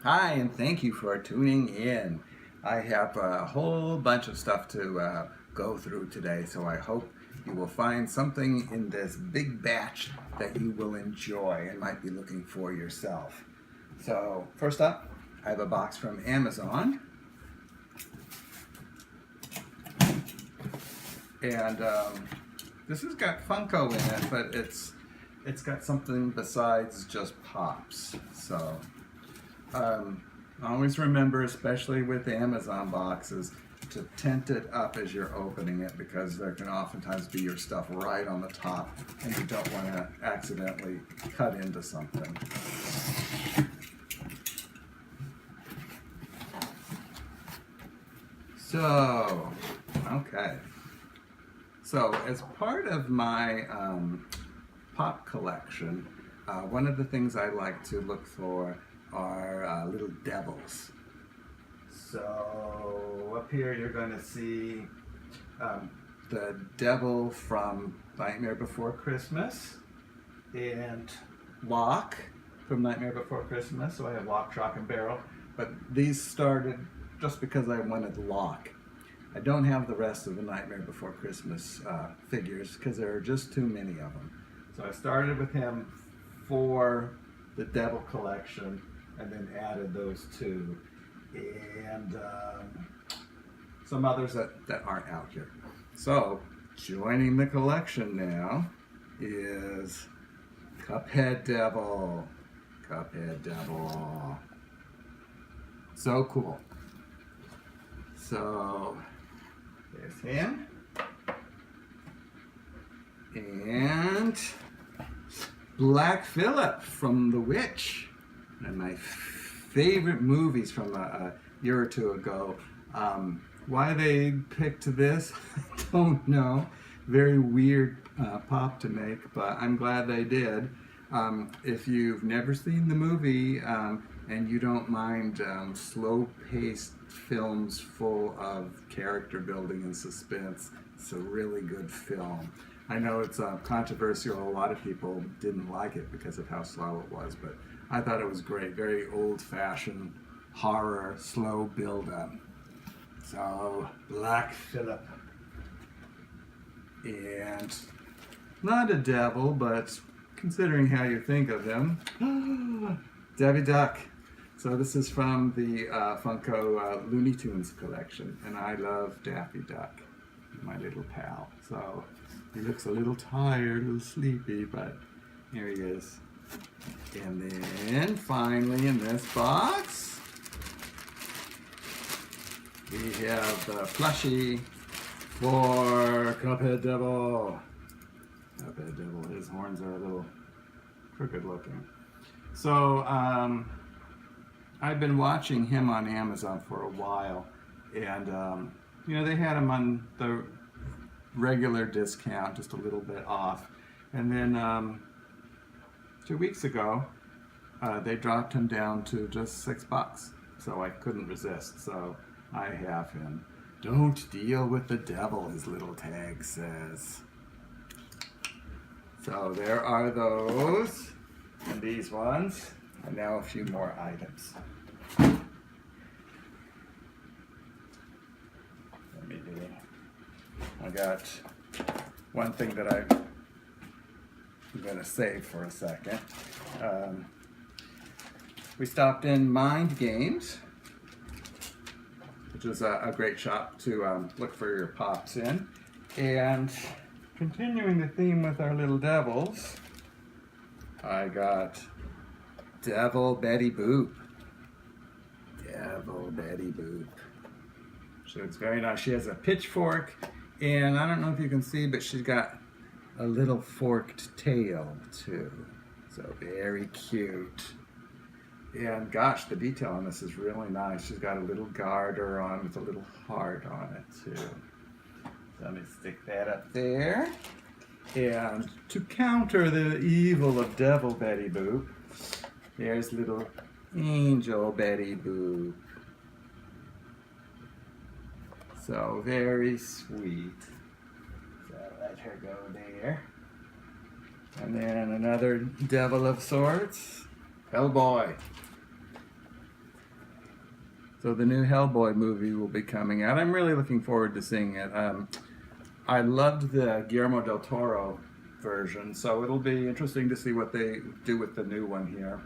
Hi, and thank you for tuning in. I have a whole bunch of stuff to go through today, so I hope you will find something in this big batch that you will enjoy and might be looking for yourself. So, first up, I have a box from Amazon, and this has got Funko in it, but it's got something besides just pops. So. Always remember, especially with Amazon boxes, to tent it up as you're opening it because there can oftentimes be your stuff right on the top and you don't want to accidentally cut into something. So, okay. So, as part of my pop collection, one of the things I like to look for are little devils. So up here you're going to see the devil from Nightmare Before Christmas and Locke from Nightmare Before Christmas. So I have Locke, Shock, and Barrel, but these started just because I wanted Locke. I don't have the rest of the Nightmare Before Christmas figures because there are just too many of them. So I started with him for the devil collection and then added those two and some others that aren't out here. So joining the collection now is Cuphead Devil. Cuphead Devil. So cool. So there's him. And Black Phillip from The Witch. And my favorite movies from a year or two ago. Why they picked this, I don't know. Very weird pop to make, but I'm glad they did. If you've never seen the movie and you don't mind slow-paced films full of character building and suspense, it's a really good film. I know it's controversial. A lot of people didn't like it because of how slow it was, but I thought it was great. Very old-fashioned horror, slow build-up. So, Black Phillip. And not a devil, but considering how you think of him, Daffy Duck. So this is from the Funko Looney Tunes collection, and I love Daffy Duck, my little pal. So he looks a little tired, a little sleepy, but here he is. And then finally in this box, we have the plushie for Cuphead Devil. Cuphead Devil, his horns are a little crooked looking. So I've been watching him on Amazon for a while, and you know, they had him on the regular discount, just a little bit off, and then 2 weeks ago they dropped him down to just $6, so I couldn't resist. So I have him. Don't deal with the devil, his little tag says. So there are those, and these ones, and now a few more items. Let me do. I got one thing that I'm going to save for a second. We stopped in Mind Games, which is a great shop to look for your pops in. And continuing the theme with our little devils, I got Devil Betty Boop. Devil Betty Boop. So it's very nice. She has a pitchfork, and I don't know if you can see, but she's got a little forked tail too. So very cute. And gosh, the detail on this is really nice. She's got a little garter on with a little heart on it too. So let me stick that up there. And to counter the evil of Devil Betty Boop, there's little Angel Betty Boop. So very sweet. So let her go there. And then another devil of sorts, Hellboy. So the new Hellboy movie will be coming out. I'm really looking forward to seeing it. I loved the Guillermo del Toro version, so it'll be interesting to see what they do with the new one here.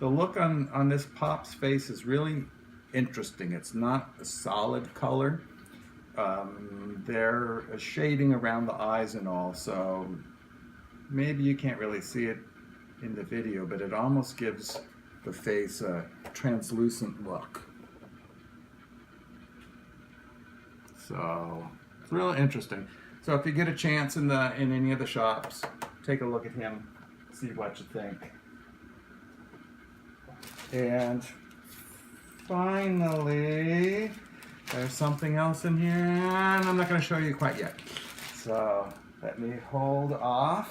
The look on this Pop's face is really interesting. It's not a solid color. They're a shading around the eyes and all, so maybe you can't really see it in the video, but it almost gives the face a translucent look. So it's real interesting. So if you get a chance in any of the shops, take a look at him, see what you think. And finally, there's something else in here, and I'm not going to show you quite yet. So let me hold off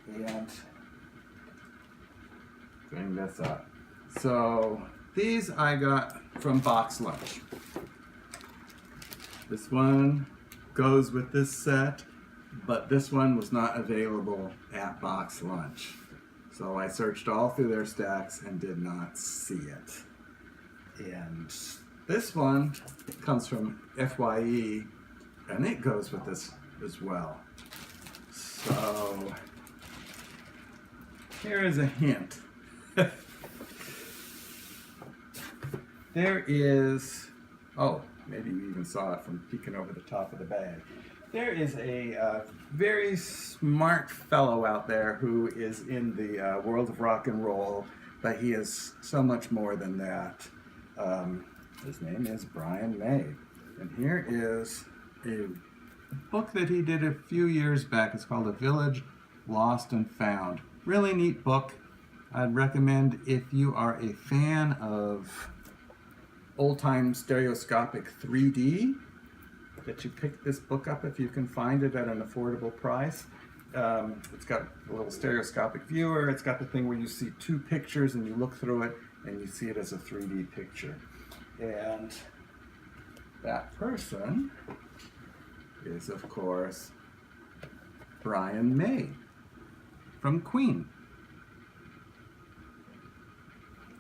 and bring this up. So these I got from Box Lunch. This one goes with this set, but this one was not available at Box Lunch. So I searched all through their stacks and did not see it. And this one comes from FYE, and it goes with this as well. So here is a hint. There is, oh, maybe you even saw it from peeking over the top of the bag. There is a very smart fellow out there who is in the world of rock and roll, but he is so much more than that. His name is Brian May, and here is a book that he did a few years back. It's called A Village Lost and Found. Really neat book. I'd recommend, if you are a fan of old-time stereoscopic 3D, that you pick this book up if you can find it at an affordable price. It's got a little stereoscopic viewer. It's got the thing where you see two pictures and you look through it and you see it as a 3D picture. And that person is, of course, Brian May from Queen.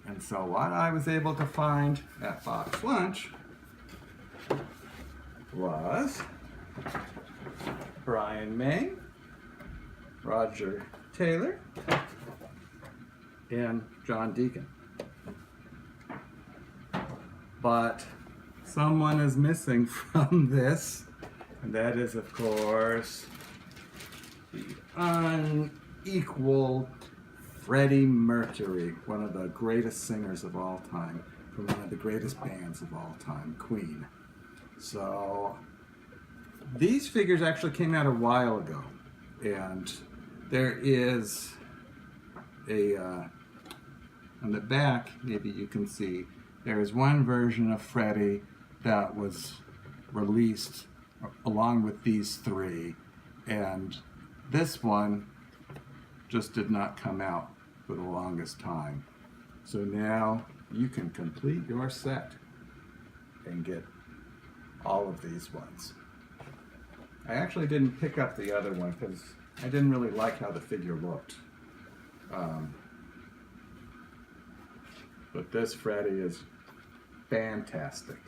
And so what I was able to find at Box Lunch was Brian May, Roger Taylor, and John Deacon. But someone is missing from this, and that is, of course, the unequal Freddie Mercury, one of the greatest singers of all time, from one of the greatest bands of all time, Queen. So these figures actually came out a while ago, and there is a, on the back, maybe you can see, there is one version of Freddie that was released along with these three, and this one just did not come out for the longest time. So now you can complete your set and get all of these ones. I actually didn't pick up the other one because I didn't really like how the figure looked. But this Freddie is fantastic.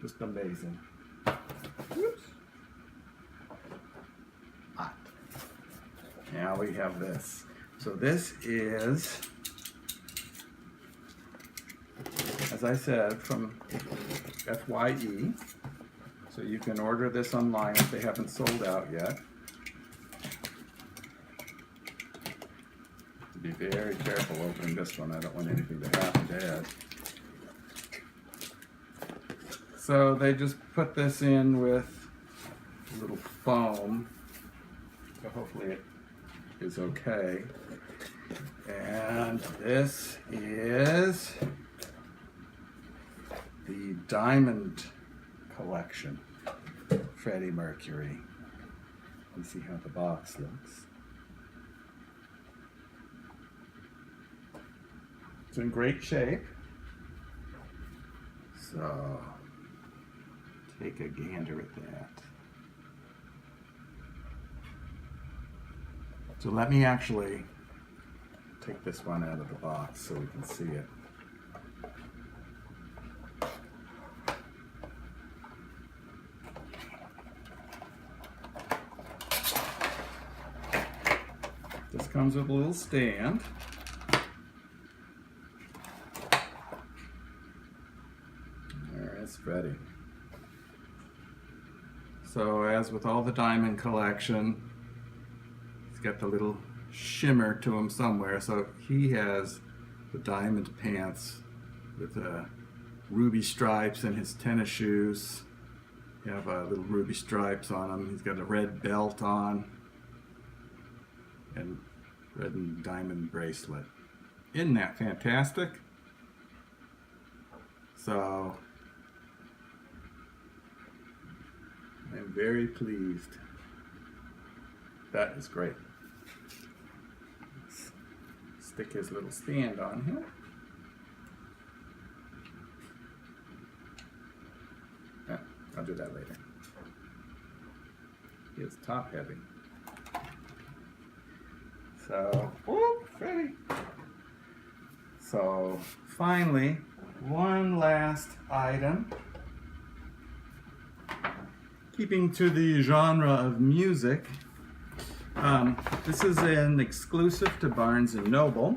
Just amazing. Whoops. Hot. Now we have this. So this is, as I said, from FYE. So you can order this online if they haven't sold out yet. Be very careful opening this one. I don't want anything to happen to Ed. So they just put this in with a little foam. So hopefully it is okay. And this is the Diamond Collection, Freddie Mercury. You see how the box looks. It's in great shape. So take a gander at that. So let me actually take this one out of the box so we can see it. comes with a little stand. There's Freddie. So as with all the diamond collection, he's got the little shimmer to him somewhere. So he has the diamond pants with ruby stripes in his tennis shoes. You have little ruby stripes on him. He's got a red belt on and red and diamond bracelet. Isn't that fantastic? So I'm very pleased. That is great. Let's stick his little stand on here. I'll do that later. He is top heavy. So, whoop, Freddie. So, finally, one last item. Keeping to the genre of music, this is an exclusive to Barnes & Noble.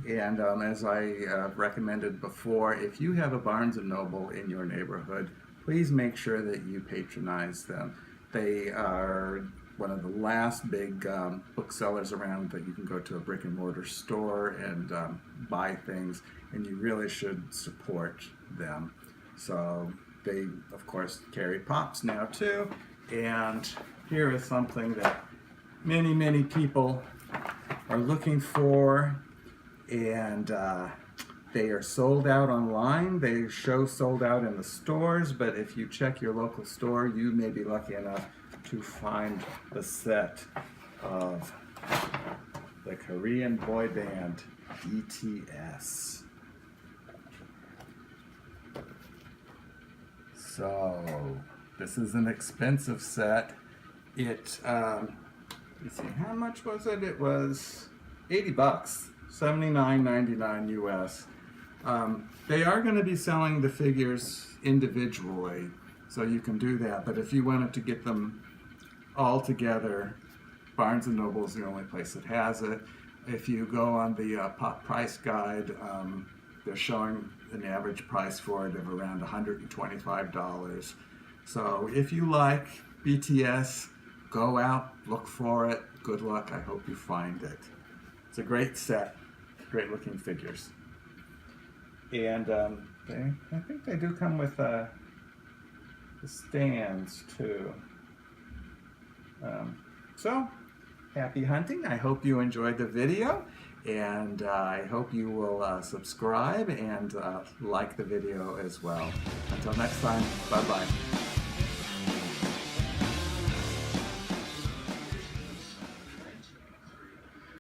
And as I recommended before, if you have a Barnes & Noble in your neighborhood, please make sure that you patronize them. They are one of the last big booksellers around that you can go to a brick and mortar store and buy things, and you really should support them. So they, of course, carry Pops now too, and here is something that many, many people are looking for, and they are sold out online. They show sold out in the stores, but if you check your local store, you may be lucky enough to find the set of the Korean boy band BTS. So this is an expensive set. Let's see, how much was it? It was 80 bucks, $79.99 US. They are going to be selling the figures individually, so you can do that. But if you wanted to get them all together, Barnes & Noble is the only place that has it. If you go on the Pop Price Guide, they're showing an average price for it of around $125. So if you like BTS, go out, look for it. Good luck. I hope you find it. It's a great set. Great looking figures. And I think they do come with the stands too. So, happy hunting. I hope you enjoyed the video, and I hope you will subscribe and like the video as well. Until next time, bye-bye.